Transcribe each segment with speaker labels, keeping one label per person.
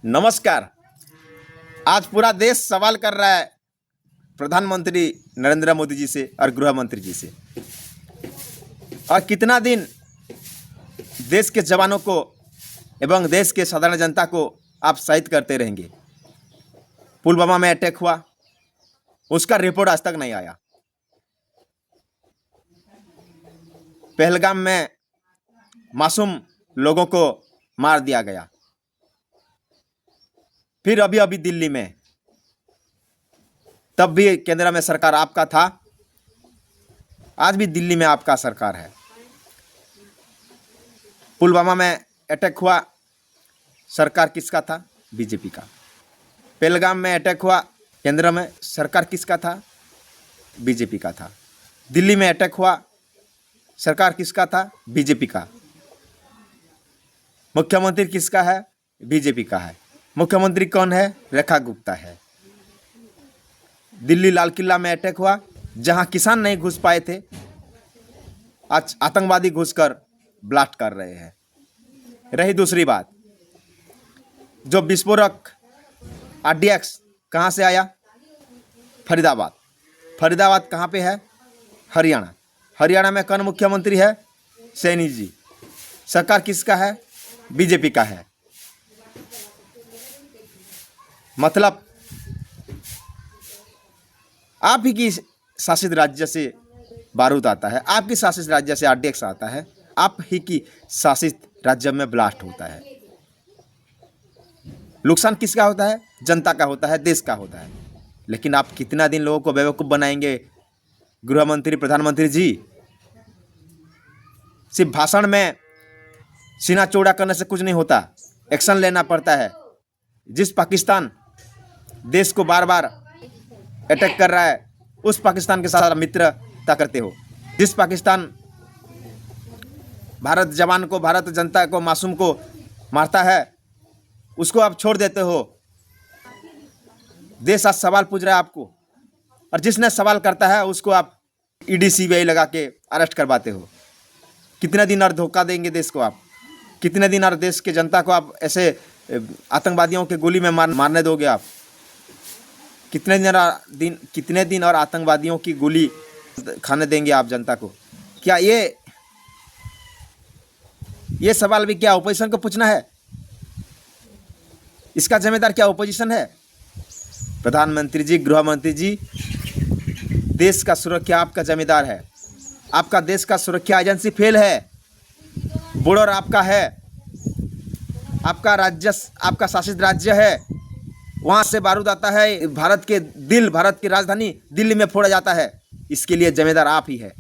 Speaker 1: नमस्कार। आज पूरा देश सवाल कर रहा है प्रधानमंत्री नरेंद्र मोदी जी से और गृह मंत्री जी से। और कितना दिन देश के जवानों को एवं देश के साधारण जनता को आप शहीद करते रहेंगे। पुलवामा में अटैक हुआ, उसका रिपोर्ट आज तक नहीं आया। पहलगाम में मासूम लोगों को मार दिया गया। फिर अभी दिल्ली में, तब भी केंद्र में सरकार आपका था, आज भी दिल्ली में आपका सरकार है। पुलवामा में अटैक हुआ, सरकार किसका था? बीजेपी का। पहलगाम में अटैक हुआ, केंद्र में सरकार किसका था? बीजेपी का था। दिल्ली में अटैक हुआ, सरकार किसका था? बीजेपी का। मुख्यमंत्री किसका है? बीजेपी का है। मुख्यमंत्री कौन है? रेखा गुप्ता है। दिल्ली लाल किला में अटैक हुआ, जहां किसान नहीं घुस पाए थे, आज आतंकवादी घुसकर ब्लास्ट कर रहे हैं। रही दूसरी बात, जो विस्फोटक आरडीएक्स कहां से आया? फरीदाबाद। फरीदाबाद कहां पे है? हरियाणा। हरियाणा में कौन मुख्यमंत्री है? सैनी जी। सरकार किसका है? बीजेपी का है। मतलब आप ही की शासित राज्य से बारूद आता है, आपकी शासित राज्य से आरडीएक्स आता है, आप ही की शासित राज्य में ब्लास्ट होता है। नुकसान किसका होता है? जनता का होता है, देश का होता है। लेकिन आप कितना दिन लोगों को बेवकूफ़ बनाएंगे? गृह मंत्री, प्रधानमंत्री जी, सिर्फ भाषण में सीना चौड़ा करने से कुछ नहीं होता, एक्शन लेना पड़ता है। जिस पाकिस्तान देश को बार बार अटैक कर रहा है, उस पाकिस्तान के साथ मित्रता करते हो। जिस पाकिस्तान भारत जवान को, भारत जनता को, मासूम को मारता है, उसको आप छोड़ देते हो। देश आज सवाल पूछ रहा है आपको, और जिसने सवाल करता है उसको आप ईडी सीबीआई लगा के अरेस्ट करवाते हो। कितने दिन और धोखा देंगे देश को आप? कितने दिन और देश के जनता को आप ऐसे आतंकवादियों के गोली में मारने दोगे आप? कितने दिन और आतंकवादियों की गोली खाने देंगे आप जनता को? क्या ये सवाल भी क्या ओपोजिशन को पूछना है? इसका जिम्मेदार क्या ओपोजिशन है? प्रधानमंत्री जी, गृह मंत्री जी, देश का सुरक्षा आपका जिम्मेदार है। आपका देश का सुरक्षा एजेंसी फेल है। बॉर्डर आपका है, आपका राज्य, आपका शासित राज्य है, वहाँ से बारूद आता है, भारत के दिल, भारत की राजधानी दिल्ली में फोड़ा जाता है। इसके लिए जिम्मेदार आप ही है।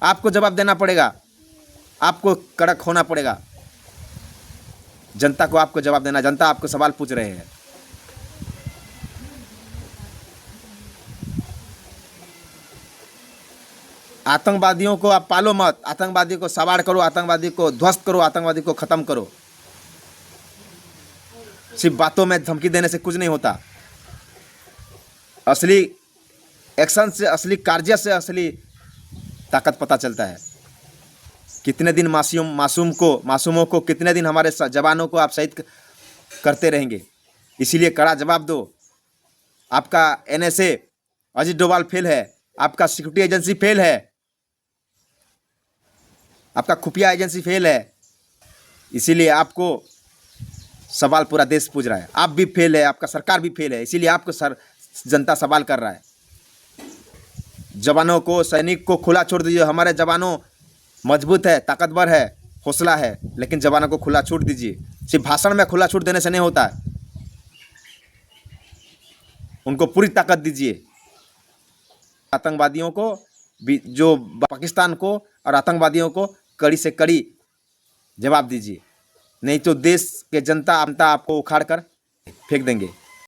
Speaker 1: आपको जवाब देना पड़ेगा, आपको कड़क होना पड़ेगा। जनता को आपको जवाब देना, जनता आपको सवाल पूछ रहे हैं। आतंकवादियों को आप पालो मत, आतंकवादी को सवार करो, आतंकवादी को ध्वस्त करो, आतंकवादी को खत्म करो। सिर्फ बातों में धमकी देने से कुछ नहीं होता। असली एक्शन से, असली कार्य से असली ताकत पता चलता है। कितने दिन मासूमों को कितने दिन हमारे जवानों को आप शहीद करते रहेंगे? इसीलिए कड़ा जवाब दो। आपका एनएसए अजीत डोभाल फेल है, आपका सिक्योरिटी एजेंसी फेल है, आपका खुफिया एजेंसी फेल है। इसीलिए आपको सवाल पूरा देश पूछ रहा है। आप भी फेल है, आपका सरकार भी फेल है, इसीलिए आपको जनता सवाल कर रहा है। जवानों को, सैनिक को खुला छोड़ दीजिए। हमारे जवानों मजबूत है, ताकतवर है, हौसला है, लेकिन जवानों को खुला छूट दीजिए। सिर्फ भाषण में खुला छूट देने से नहीं होता है, उनको पूरी ताकत दीजिए। आतंकवादियों को भी, जो पाकिस्तान को और आतंकवादियों को कड़ी से कड़ी जवाब दीजिए, नहीं तो देश के जनता आपको उखाड़ कर फेंक देंगे।